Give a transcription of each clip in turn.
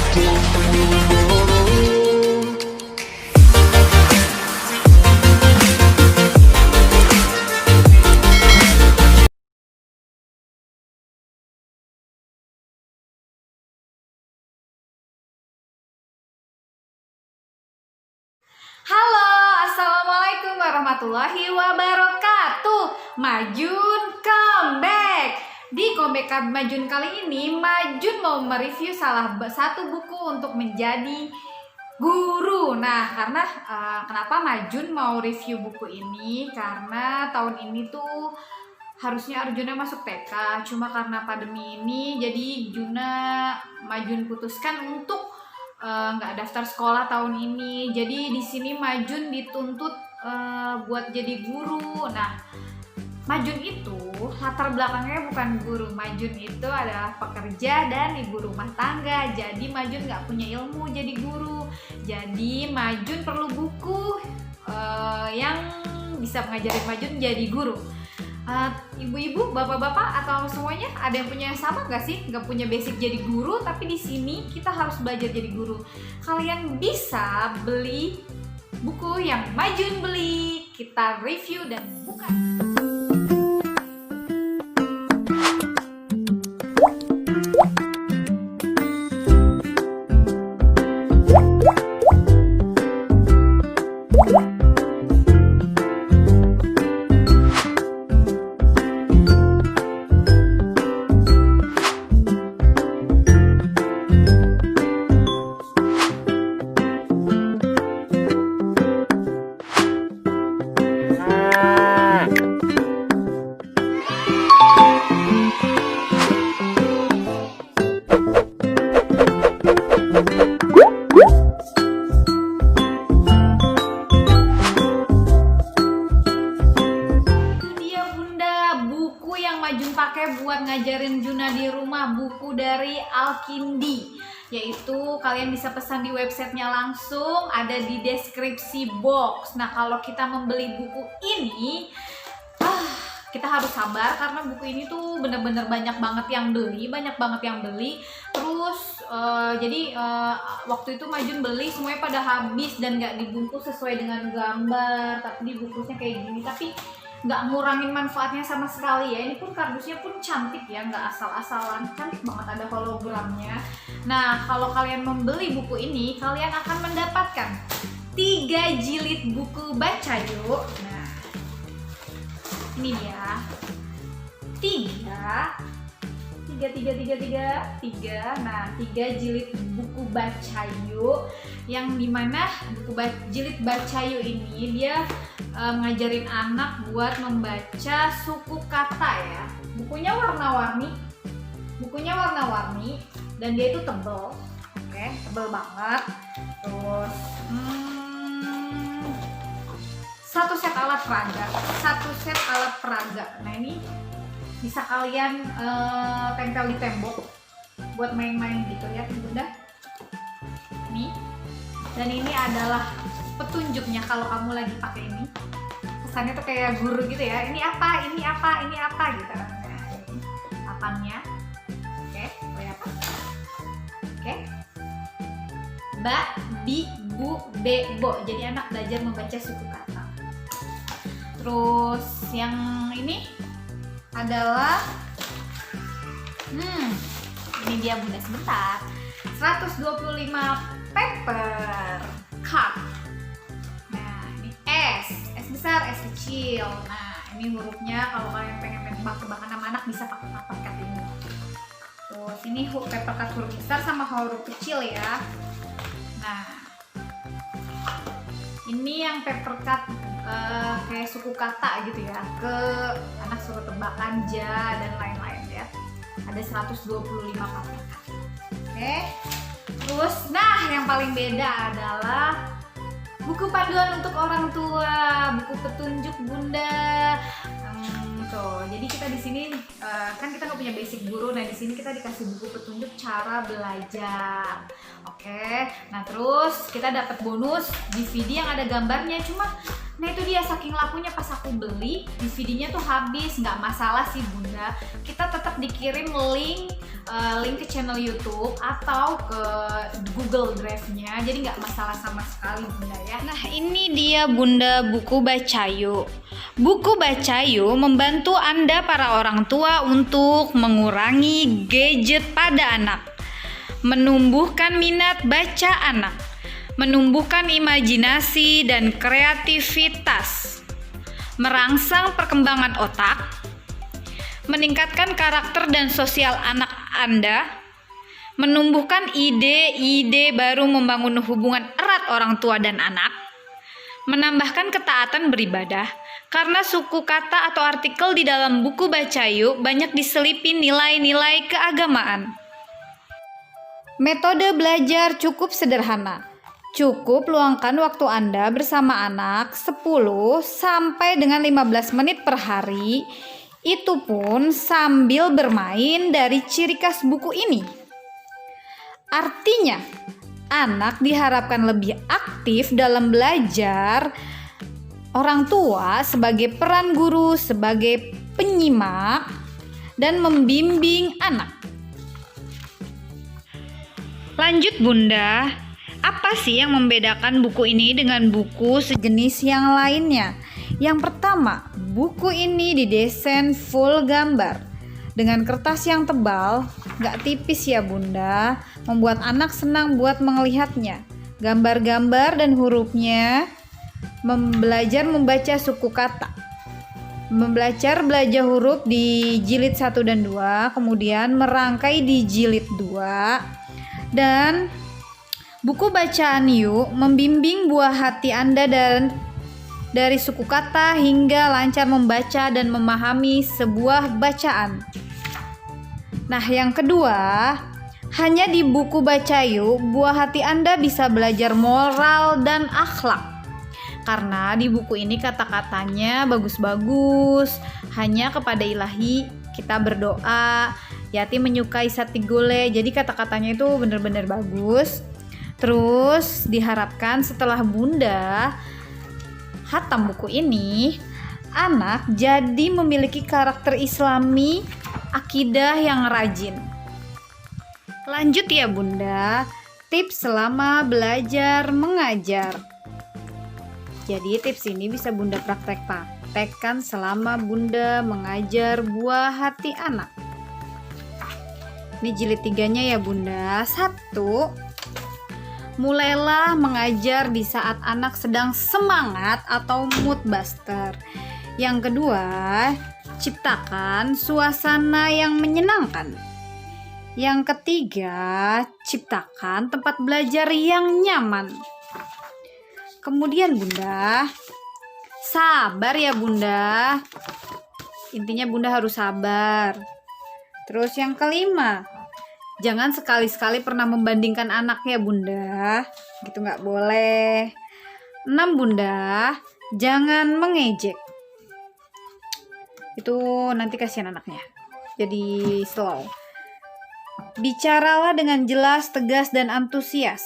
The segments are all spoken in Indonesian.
Halo, assalamualaikum warahmatullahi wabarakatuh. Majun comeback. Di comeback Majun kali ini, Majun mau mereview salah satu buku untuk menjadi guru. Nah, karena kenapa Majun mau review buku ini? Karena tahun ini tuh harusnya Arjuna masuk TK, cuma karena pandemi ini, jadi Majun putuskan untuk nggak daftar sekolah tahun ini. Jadi di sini Majun dituntut buat jadi guru. Nah, Majun itu latar belakangnya bukan guru. Majun itu adalah pekerja dan ibu rumah tangga. Jadi Majun nggak punya ilmu jadi guru. Jadi Majun perlu buku yang bisa mengajarin Majun jadi guru. Ibu-ibu, bapak-bapak, atau semuanya ada yang punya sama nggak sih? Nggak punya basic jadi guru, tapi di sini kita harus belajar jadi guru. Kalian bisa beli buku yang Majun beli, kita review dan buka. Majun pakai buat ngajarin Juna di rumah, buku dari Alkindi, yaitu kalian bisa pesan di websitenya langsung, ada di deskripsi box. Nah, kalau kita membeli buku ini kita harus sabar karena buku ini tuh bener-bener banyak banget yang beli, terus waktu itu Majun beli semuanya pada habis dan nggak dibungkus sesuai dengan gambar, tapi dibungkusnya kayak gini, tapi nggak ngurangin manfaatnya sama sekali ya. Ini pun kardusnya pun cantik ya, nggak asal-asalan, cantik banget, ada hologramnya. Nah, kalau kalian membeli buku ini, kalian akan mendapatkan 3 jilid buku baca yuk. Nah, ini dia 3. Nah, 3 jilid buku baca yuk, yang dimana jilid baca yuk ini dia ngajarin anak buat membaca suku kata ya. Bukunya warna-warni dan dia itu tebel, tebel banget. Terus satu set alat peraga. Nah, ini bisa kalian tempel di tembok buat main-main gitu ya, bunda. Nih, dan ini adalah petunjuknya kalau kamu lagi pakai ini. Kesannya tuh kayak guru gitu ya. Ini apa gitu. Nah, ini papannya. Ba, bi, bu, be, bo. Jadi anak belajar membaca suku kata. Terus yang ini adalah ini dia bunda, sebentar. 125 paper cut. Nah, ini S besar, S kecil. Nah, ini hurufnya kalau kalian pengen tebak-tebakan nama anak bisa pakai paper cut ini. Terus ini paper cut huruf besar sama huruf kecil ya. Nah, ini yang paper cut kayak suku kata gitu ya, ke anak suruh tebakan ja dan lain-lain ya. Ada 125 paper cut. Terus, nah, yang paling beda adalah buku panduan untuk orang tua, buku petunjuk bunda. Jadi kita di sini kan kita nggak punya basic guru. Nah, di sini kita dikasih buku petunjuk cara belajar. Nah terus kita dapat bonus DVD yang ada gambarnya. Cuma Nah itu dia, saking lakunya pas aku beli, DVD-nya tuh habis. Nggak masalah sih bunda, kita tetap dikirim link ke channel YouTube atau ke Google Drive-nya, jadi nggak masalah sama sekali bunda ya. Nah ini dia bunda buku Bacayu. Buku Bacayu membantu Anda para orang tua untuk mengurangi gadget pada anak, menumbuhkan minat baca anak, menumbuhkan imajinasi dan kreativitas, merangsang perkembangan otak, meningkatkan karakter dan sosial anak Anda, menumbuhkan ide-ide baru, membangun hubungan erat orang tua dan anak, menambahkan ketaatan beribadah. Karena suku kata atau artikel di dalam buku Bacayu banyak diselipi nilai-nilai keagamaan. Metode belajar cukup sederhana. Cukup luangkan waktu Anda bersama anak 10 sampai dengan 15 menit per hari. Itu pun sambil bermain dari ciri khas buku ini. Artinya, anak diharapkan lebih aktif dalam belajar. Orang tua sebagai peran guru, sebagai penyimak dan membimbing anak. Lanjut bunda, apa sih yang membedakan buku ini dengan buku sejenis yang lainnya? Yang pertama, buku ini didesain full gambar dengan kertas yang tebal, gak tipis ya bunda, membuat anak senang buat melihatnya. Gambar-gambar dan hurufnya, belajar membaca suku kata, belajar huruf di jilid 1 dan 2, kemudian merangkai di jilid 2, dan buku bacaan yuk membimbing buah hati Anda dan dari suku kata hingga lancar membaca dan memahami sebuah bacaan. Nah yang kedua, hanya di buku Bacayu buah hati Anda bisa belajar moral dan akhlak. Karena di buku ini kata-katanya bagus-bagus, hanya kepada ilahi kita berdoa, Yati menyukai sati gole, jadi kata-katanya itu benar-benar bagus. Terus diharapkan setelah bunda hatam buku ini, anak jadi memiliki karakter islami, akidah yang rajin. Lanjut ya bunda, tips selama belajar mengajar. Jadi tips ini bisa bunda praktekkan selama bunda mengajar buah hati anak. Ini jilid 3-nya ya bunda. 1. Mulailah mengajar di saat anak sedang semangat atau mood buster. Yang kedua, ciptakan suasana yang menyenangkan. Yang ketiga, ciptakan tempat belajar yang nyaman. Kemudian bunda, sabar ya bunda. Intinya bunda harus sabar. Terus yang kelima, jangan sekali-sekali pernah membandingkan anak ya bunda. Gitu nggak boleh. 6 bunda, jangan mengejek. Itu nanti kasihan anaknya. Jadi slow. Bicaralah dengan jelas, tegas, dan antusias.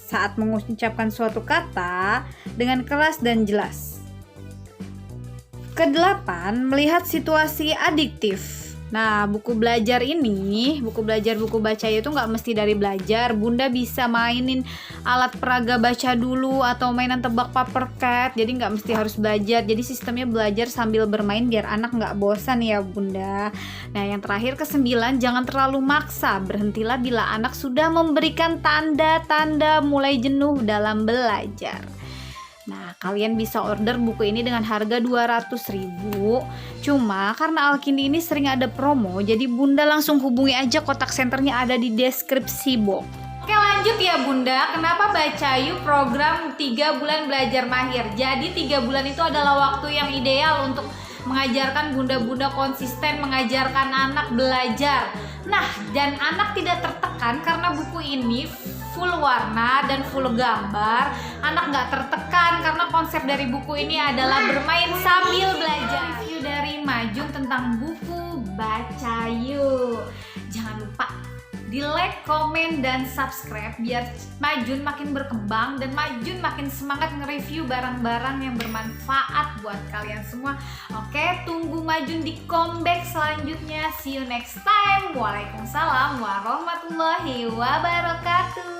Saat mengucapkan suatu kata dengan keras dan jelas. Ke-8, melihat situasi adiktif. Nah, buku belajar ini, buku Bacayu itu nggak mesti dari belajar. Bunda bisa mainin alat peraga baca dulu atau mainan tebak papercat. Jadi nggak mesti harus belajar. Jadi sistemnya belajar sambil bermain biar anak nggak bosan ya bunda. Nah, yang terakhir ke-9, jangan terlalu maksa. Berhentilah bila anak sudah memberikan tanda-tanda mulai jenuh dalam belajar. Nah, kalian bisa order buku ini dengan harga 200.000. Cuma karena Alkindi ini sering ada promo, jadi bunda langsung hubungi aja, kontak senternya ada di deskripsi box. Oke lanjut ya bunda, kenapa Bacayu program 3 bulan belajar mahir? Jadi 3 bulan itu adalah waktu yang ideal untuk mengajarkan bunda-bunda konsisten mengajarkan anak belajar. Nah, dan anak tidak tertekan karena buku ini full warna dan full gambar. Anak nggak tertekan karena konsep dari buku ini adalah bermain sambil belajar. Review dari Majun tentang buku Bacayu. Jangan lupa di like, komen, dan subscribe biar Majun makin berkembang dan Majun makin semangat nge-review barang-barang yang bermanfaat buat kalian semua. Oke, tunggu Majun di comeback selanjutnya. See you next time. Waalaikumsalam warahmatullahi wabarakatuh.